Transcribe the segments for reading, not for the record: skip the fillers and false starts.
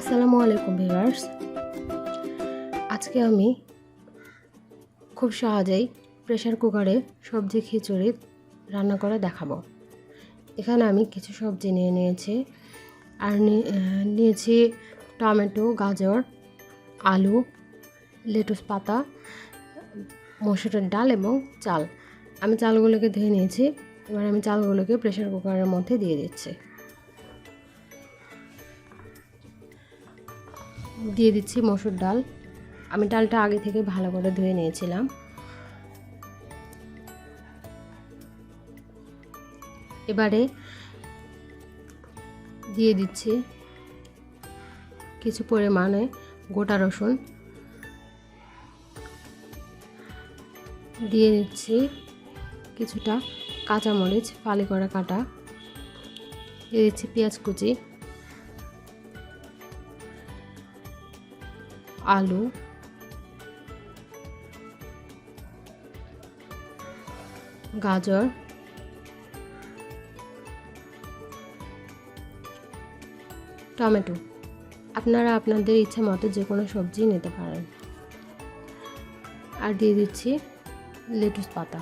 আসসালামু আলাইকুম ভিউয়ার্স। আজকে আমি খুব সহজেই প্রেসার কুকারে সবজি খিচুড়ি রান্না করে দেখাবো। এখানে আমি কিছু সবজি নিয়ে নিয়েছি আর নিয়েছি টমেটো, গাজর, আলু, লেটুস পাতা, মসুরের ডাল এবং চাল। আমি চালগুলোকে ধুয়ে নিয়েছি। এবার আমি চালগুলোকে প্রেসার কুকারের মধ্যে দিয়ে দিচ্ছি। দিয়ে দিচ্ছি মসুর ডাল। আমি ডালটা আগে থেকে ভালো করে ধুয়ে নিয়েছিলাম। এবারে দিয়ে দিচ্ছি কিছু পরিমাণে গোটা রসুন, দিয়ে দিচ্ছি কিছুটা কাঁচামরিচ ফালি করে কাটা, দিয়ে দিচ্ছি পেঁয়াজ কুচি, আলু, গাজর, টমেটো। আপনারা আপনাদের ইচ্ছা মতো যে কোনো সবজি নিতে পারেন। আর দিয়ে দিচ্ছি লেটুস পাতা।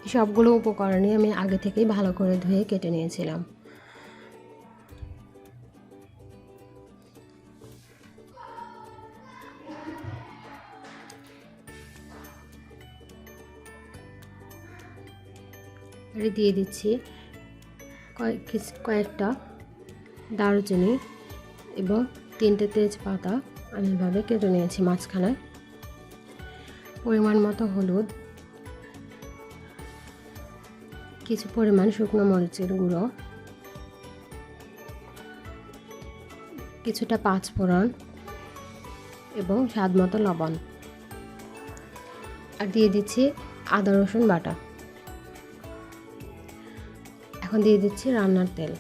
এই সবগুলো উপকরণই আমি আগে থেকেই ভালো করে ধুয়ে কেটে নিয়েছিলাম। দিয়ে দিচ্ছি কয়েকটা দারুচিনি এবং 3টে তেজপাতা আমি এভাবে কেটে নিয়েছি মাঝখানে। পরিমাণ মতো হলুদ, কিছু পরিমাণ শুকনো মরিচের গুঁড়ো, কিছুটা পাঁচফোড়ন এবং স্বাদ মতো লবণ। আর দিয়ে দিচ্ছি আদা রসুন বাটা। এখন দিয়ে দিচ্ছি রান্নার তেল।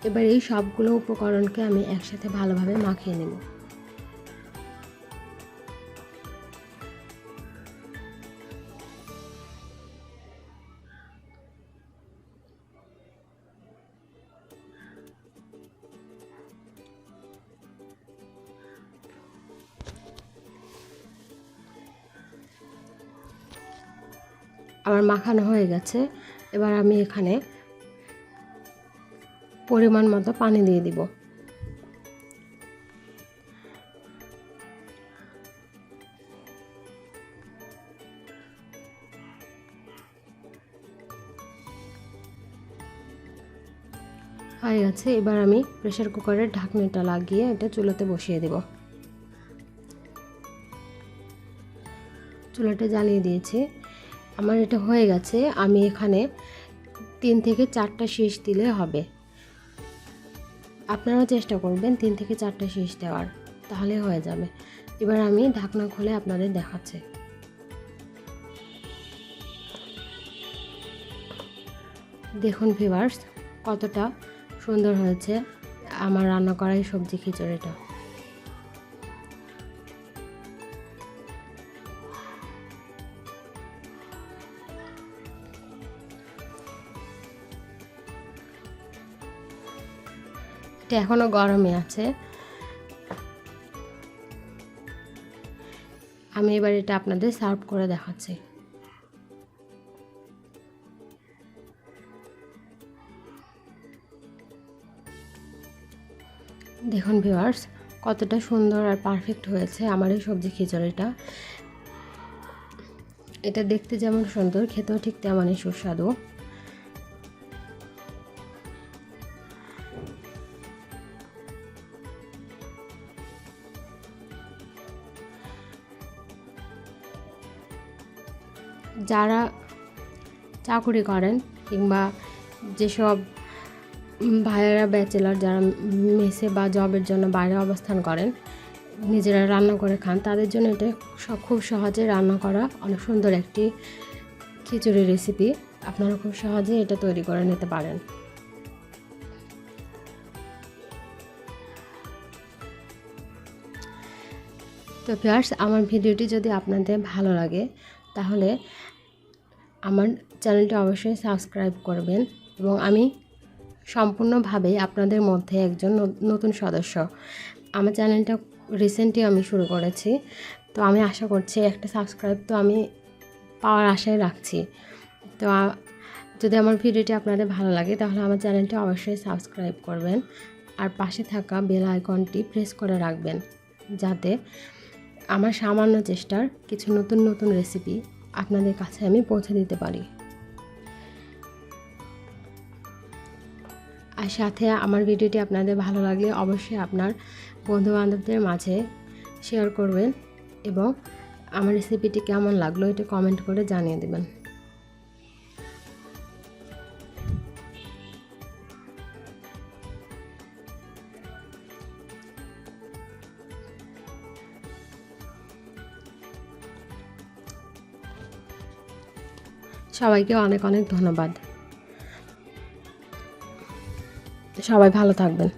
এবার এই সবগুলো উপকরণকে আমি একসাথে ভালোভাবে মাখিয়ে নেব। আমার মাখানো হয়ে গেছে। এবার আমি এখানে পরিমাণ মতো পানি দিয়ে দিব। হয়ে গেছে। এবার আমি প্রেসার কুকারের ঢাকনিটা লাগিয়ে এটা চুলাতে বসিয়ে দেব। চুলাটা জ্বালিয়ে দিয়েছি। আমার এটা হয়ে গেছে। আমি এখানে 3 থেকে 4টা শীষ দিলে হবে। আপনারাও চেষ্টা করবেন 3 থেকে 4টা শীষ দেওয়ার, তাহলে হয়ে যাবে। এবার আমি ঢাকনা খুলে আপনাদের দেখাচ্ছি। দেখুন ভিউয়ার্স, কতটা সুন্দর হয়েছে আমার রান্না করা এই সবজি খিচুড়িটা। এটা এখনো গরমে আছে। আমি এবার এটা আপনাদের সার্ভ করে দেখাচ্ছি। দেখুন ভিউয়ার্স, কতটা সুন্দর আর পারফেক্ট হয়েছে আমার এই সবজি খিচুড়িটা। এটা দেখতে যেমন সুন্দর, খেতেও ঠিক তেমনই সুস্বাদু। যারা চাকুরি করেন কিংবা যেসব ভাইয়েরা ব্যাচেলার, যারা মেসে বা জবের জন্য বাইরে অবস্থান করেন, নিজেরা রান্না করে খান, তাদের জন্য এটা খুব সহজে রান্না করা অনেক সুন্দর একটি খিচুড়ি রেসিপি। আপনারা খুব সহজে এটা তৈরি করে নিতে পারেন। তো ভিউয়ার্স, আমার ভিডিওটি যদি আপনাদের ভালো লাগে তাহলে আমার চ্যানেলটি অবশ্যই সাবস্ক্রাইব করবেন এবং আমি সম্পূর্ণভাবেই আপনাদের মধ্যে একজন নতুন সদস্য। আমার চ্যানেলটা রিসেন্টলি আমি শুরু করেছি, তো আমি আশা করছি একটা সাবস্ক্রাইব তো আমি পাওয়ার আশায় রাখছি। তো যদি আমার ভিডিওটি আপনাদের ভালো লাগে তাহলে আমার চ্যানেলটি অবশ্যই সাবস্ক্রাইব করবেন আর পাশে থাকা বেল আইকনটি প্রেস করে রাখবেন, যাতে আমার সামান্য চেষ্টার কিছু নতুন নতুন রেসিপি আপনাদের কাছে আমি পৌঁছে দিতে পারি। আর সাথে আমার ভিডিওটি আপনাদের ভালো লাগলে অবশ্যই আপনার বন্ধুবান্ধবদের মাঝে শেয়ার করবেন এবং আমার রেসিপিটি কেমন লাগলো এটা কমেন্ট করে জানিয়ে দেবেন। সবাইকে অনেক অনেক ধন্যবাদ। সবাই ভালো থাকবেন।